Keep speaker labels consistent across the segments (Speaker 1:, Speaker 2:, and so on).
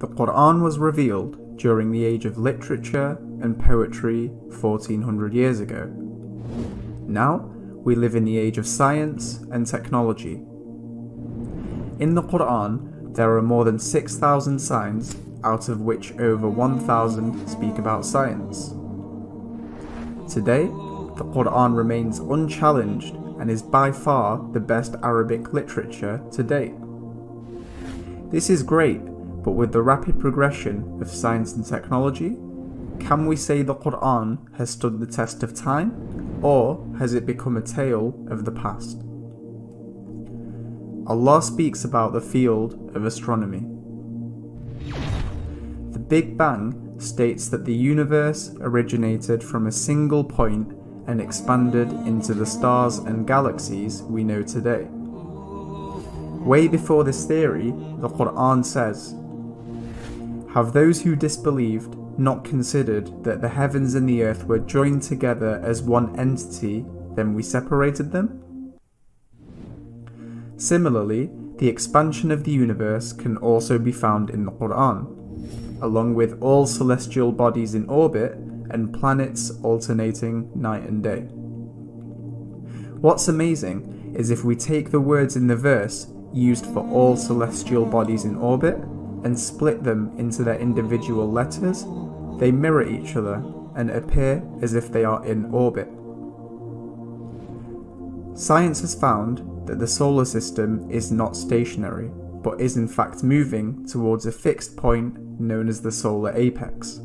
Speaker 1: The Quran was revealed during the age of literature and poetry 1400 years ago. Now, we live in the age of science and technology. In the Quran, there are more than 6,000 signs, out of which over 1,000 speak about science. Today, the Quran remains unchallenged and is by far the best Arabic literature to date. This is great, but with the rapid progression of science and technology, can we say the Quran has stood the test of time, or has it become a tale of the past? Allah speaks about the field of astronomy. The Big Bang states that the universe originated from a single point and expanded into the stars and galaxies we know today. Way before this theory, the Quran says, "Have those who disbelieved not considered that the heavens and the earth were joined together as one entity, then we separated them?" Similarly, the expansion of the universe can also be found in the Quran, along with all celestial bodies in orbit and planets alternating night and day. What's amazing is if we take the words in the verse used for all celestial bodies in orbit and split them into their individual letters, they mirror each other and appear as if they are in orbit. Science has found that the solar system is not stationary, but is in fact moving towards a fixed point known as the solar apex.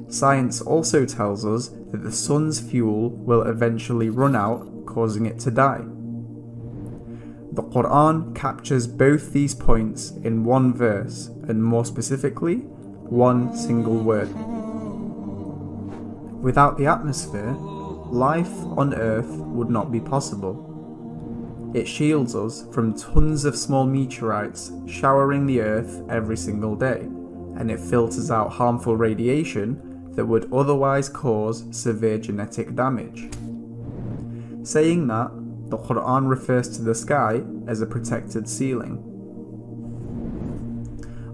Speaker 1: Science also tells us that the sun's fuel will eventually run out, causing it to die. The Quran captures both these points in one verse, and more specifically, one single word. Without the atmosphere, life on Earth would not be possible. It shields us from tons of small meteorites showering the Earth every single day, and it filters out harmful radiation that would otherwise cause severe genetic damage. Saying that, the Quran refers to the sky as a protected ceiling.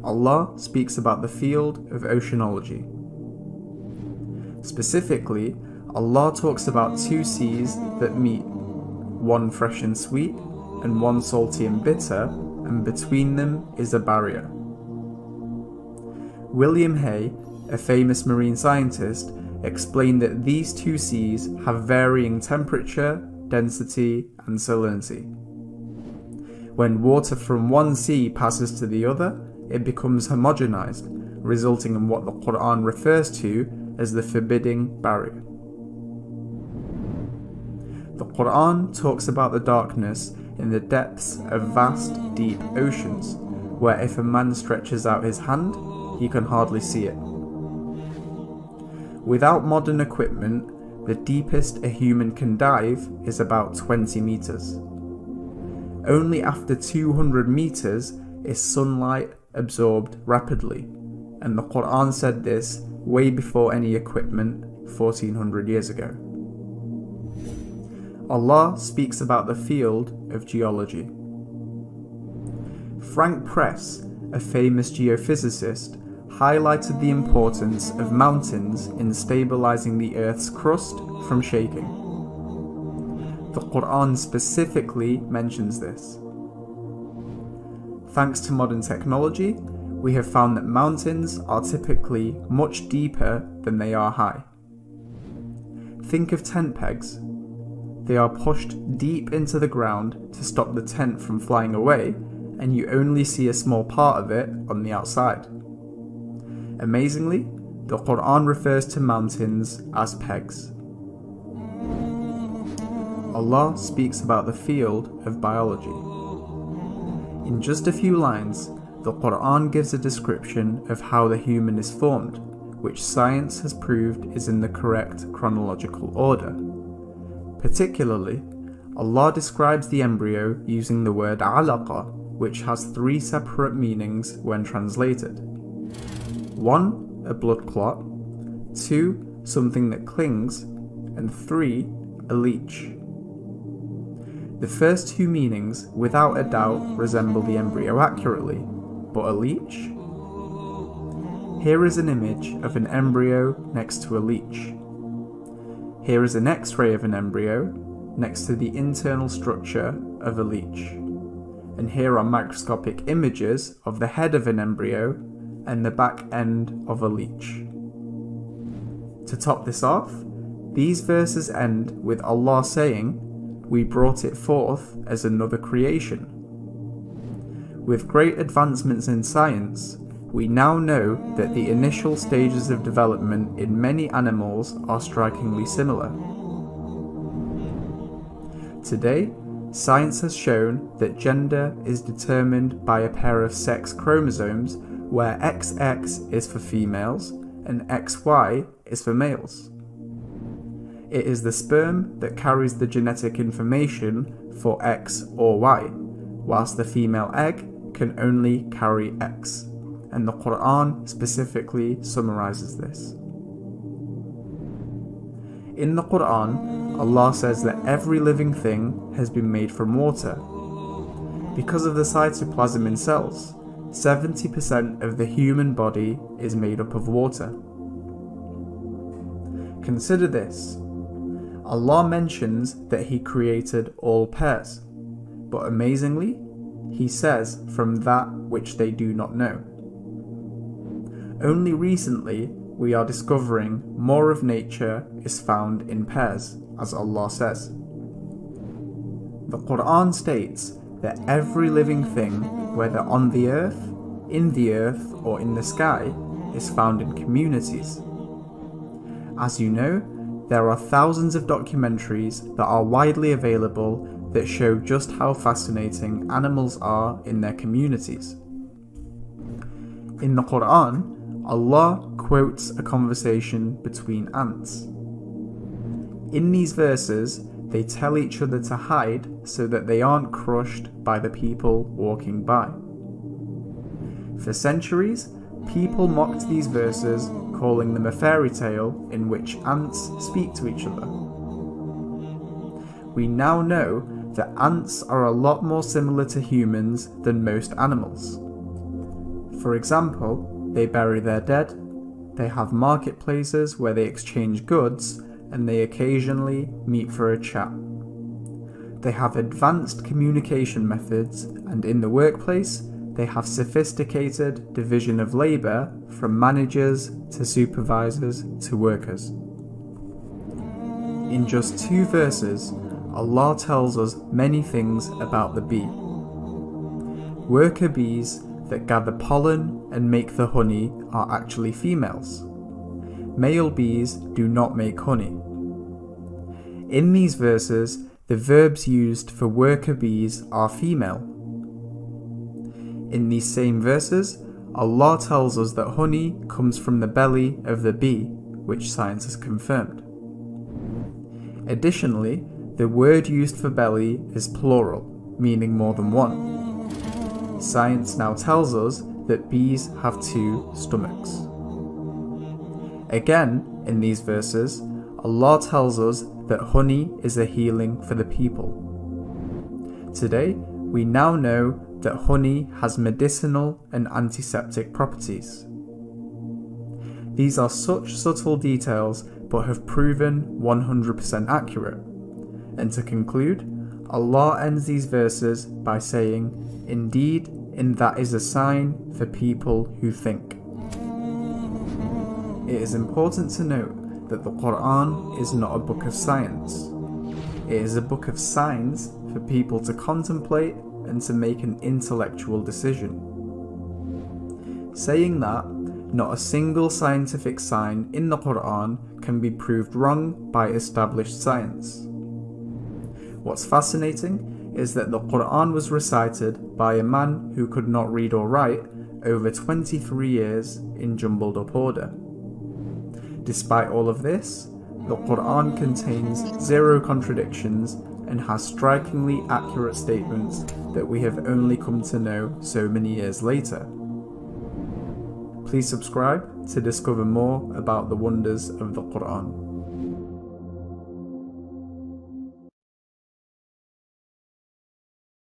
Speaker 1: Allah speaks about the field of oceanology. Specifically, Allah talks about two seas that meet, one fresh and sweet, and one salty and bitter, and between them is a barrier. William Hay, a famous marine scientist, explained that these two seas have varying temperature, density, and salinity. When water from one sea passes to the other, it becomes homogenized, resulting in what the Quran refers to as the forbidding barrier. The Quran talks about the darkness in the depths of vast, deep oceans, where if a man stretches out his hand, he can hardly see it. Without modern equipment, the deepest a human can dive is about 20 meters. Only after 200 meters is sunlight absorbed rapidly, and the Quran said this way before any equipment 1400 years ago. Allah speaks about the field of geology. Frank Press, a famous geophysicist, highlighted the importance of mountains in stabilizing the Earth's crust from shaking. The Quran specifically mentions this. Thanks to modern technology, we have found that mountains are typically much deeper than they are high. Think of tent pegs. They are pushed deep into the ground to stop the tent from flying away, and you only see a small part of it on the outside. Amazingly, the Quran refers to mountains as pegs. Allah speaks about the field of biology. In just a few lines, the Quran gives a description of how the human is formed, which science has proved is in the correct chronological order. Particularly, Allah describes the embryo using the word alaqa, which has three separate meanings when translated. 1. A blood clot, 2. Something that clings, and 3. A leech. The first two meanings, without a doubt, resemble the embryo accurately, but a leech? Here is an image of an embryo next to a leech. Here is an X-ray of an embryo next to the internal structure of a leech. And here are microscopic images of the head of an embryo and the back end of a leech. To top this off, these verses end with Allah saying, "We brought it forth as another creation." With great advancements in science, we now know that the initial stages of development in many animals are strikingly similar. Today, science has shown that gender is determined by a pair of sex chromosomes where XX is for females and XY is for males. It is the sperm that carries the genetic information for X or Y, whilst the female egg can only carry X, and the Quran specifically summarizes this. In the Quran, Allah says that every living thing has been made from water. Because of the cytoplasm in cells, 70% of the human body is made up of water. Consider this. Allah mentions that He created all pairs, but amazingly, He says from that which they do not know. Only recently, we are discovering more of nature is found in pairs, as Allah says. The Quran states that every living thing, whether on the earth, in the earth, or in the sky, is found in communities. As you know, there are thousands of documentaries that are widely available that show just how fascinating animals are in their communities. In the Quran, Allah quotes a conversation between ants. In these verses, they tell each other to hide so that they aren't crushed by the people walking by. For centuries, people mocked these verses, calling them a fairy tale in which ants speak to each other. We now know that ants are a lot more similar to humans than most animals. For example, they bury their dead, they have marketplaces where they exchange goods, and they occasionally meet for a chat. They have advanced communication methods, and in the workplace, they have sophisticated division of labour from managers to supervisors to workers. In just 2 verses, Allah tells us many things about the bee. Worker bees that gather pollen and make the honey are actually females. Male bees do not make honey. In these verses, the verbs used for worker bees are female. In these same verses, Allah tells us that honey comes from the belly of the bee, which science has confirmed. Additionally, the word used for belly is plural, meaning more than one. Science now tells us that bees have 2 stomachs. Again, in these verses, Allah tells us that honey is a healing for the people. Today, we now know that honey has medicinal and antiseptic properties. These are such subtle details but have proven 100% accurate. And to conclude, Allah ends these verses by saying, "Indeed, and that is a sign for people who think." It is important to note that the Quran is not a book of science. It is a book of signs for people to contemplate and to make an intellectual decision. Saying that, not a single scientific sign in the Quran can be proved wrong by established science. What's fascinating is that the Quran was recited by a man who could not read or write over 23 years in jumbled up order. Despite all of this, the Quran contains 0 contradictions and has strikingly accurate statements that we have only come to know so many years later. Please subscribe to discover more about the wonders of the Quran.